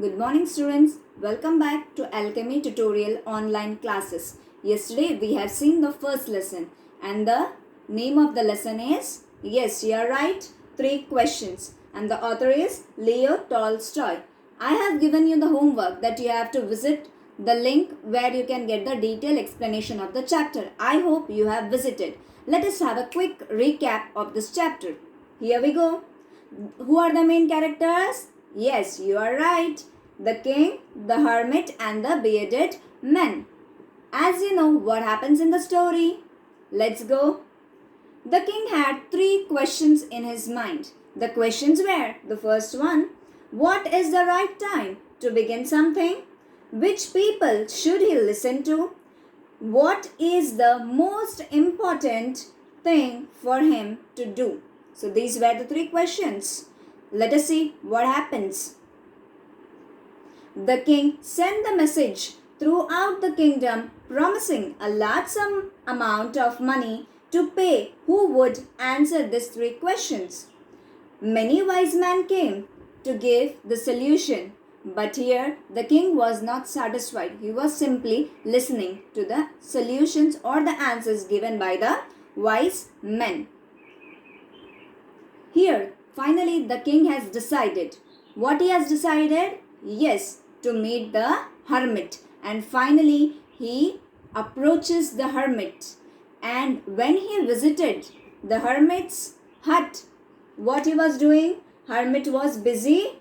Good morning students. Welcome back to Alchemy tutorial online classes. Yesterday we have seen the first lesson and the name of the lesson is, yes, you are right, 3 questions, and the author is Leo Tolstoy. I have given you the homework that you have to visit the link where you can get the detailed explanation of the chapter. I hope you have visited. Let us have a quick recap of this chapter. Here we go. Who are the main characters? Yes, you are right. The king, the hermit and the bearded man. As you know, what happens in the story? Let's go. The king had 3 questions in his mind. The questions were, the first one, what is the right time to begin something? Which people should he listen to? What is the most important thing for him to do? So these were the 3 questions. Let us see what happens. The king sent the message throughout the kingdom promising a large amount of money to pay who would answer these 3 questions. Many wise men came to give the solution, but here the king was not satisfied. He was simply listening to the solutions or the answers given by the wise men. Here, finally, the king has decided. What he has decided? Yes, to meet the hermit. And finally, he approaches the hermit. And when he visited the hermit's hut, what he was doing? Hermit was busy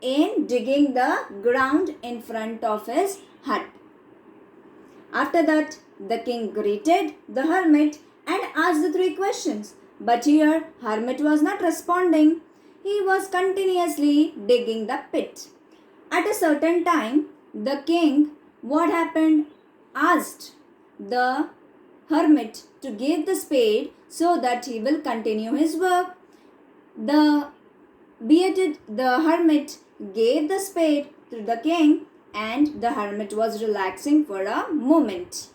in digging the ground in front of his hut. After that, the king greeted the hermit and asked the 3 questions. But here, hermit was not responding. He was continuously digging the pit. At a certain time, the king, what happened? Asked the hermit to give the spade so that he will continue his work. The hermit gave the spade to the king and the hermit was relaxing for a moment.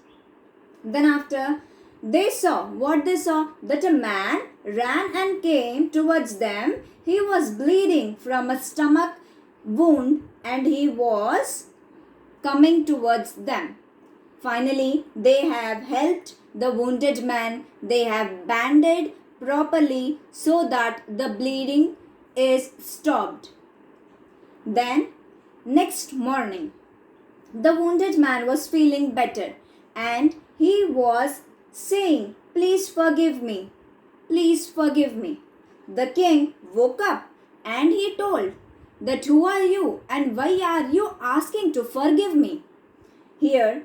Then after, they saw that a man ran and came towards them. He was bleeding from a stomach wound and he was coming towards them. Finally, they have helped the wounded man. They have bandaged properly so that the bleeding is stopped. Then, next morning, the wounded man was feeling better and he was saying, please forgive me, please forgive me. The king woke up and he told that who are you and why are you asking to forgive me? Here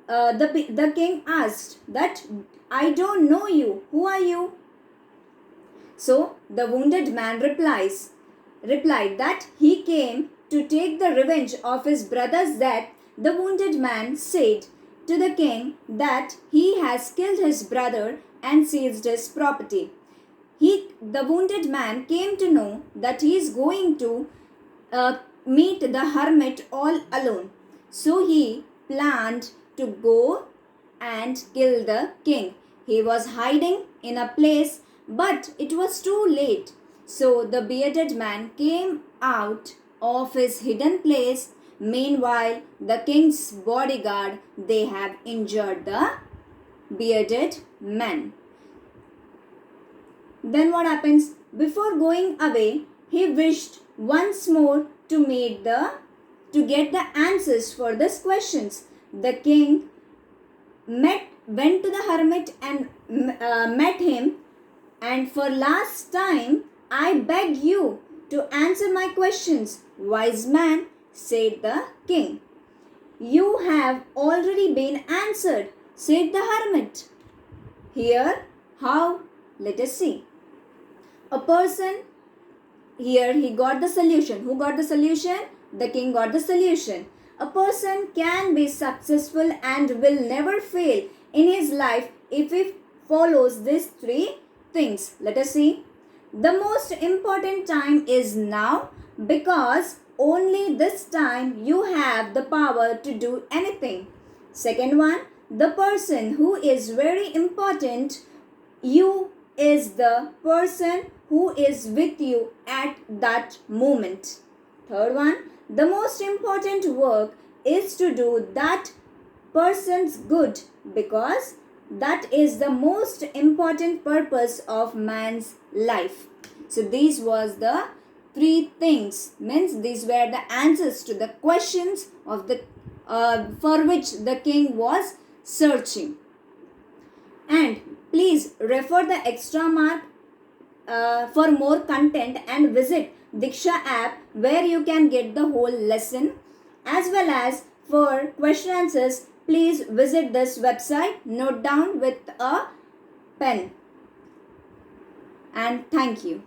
the king asked that I don't know you, who are you? So the wounded man replied that he came to take the revenge of his brother's death. The wounded man said to the king that he has killed his brother and seized his property. The wounded man came to know that he is going to meet the hermit all alone. So he planned to go and kill the king. He was hiding in a place, but it was too late. So the bearded man came out of his hidden place. Meanwhile, the king's bodyguard, they have injured the bearded man. Then what happens? Before going away, he wished once more to get the answers for these questions. The king went to the hermit and met him, and for last time, I beg you to answer my questions. Wise man, said the king. You have already been answered, said the hermit. Here, how? Let us see. A person, here he got the solution. Who got the solution? The king got the solution. A person can be successful and will never fail in his life if he follows these 3 things. Let us see. The most important time is now because only this time you have the power to do anything. Second one, the person who is very important, you is the person who is with you at that moment. Third one, the most important work is to do that person's good, because that is the most important purpose of man's life. So these was the three things, means these were the answers to the questions of the for which the king was searching. And please refer the extra mark for more content, and visit Diksha app where you can get the whole lesson, as well as for question answers please visit this website. Note down with a pen. And thank you.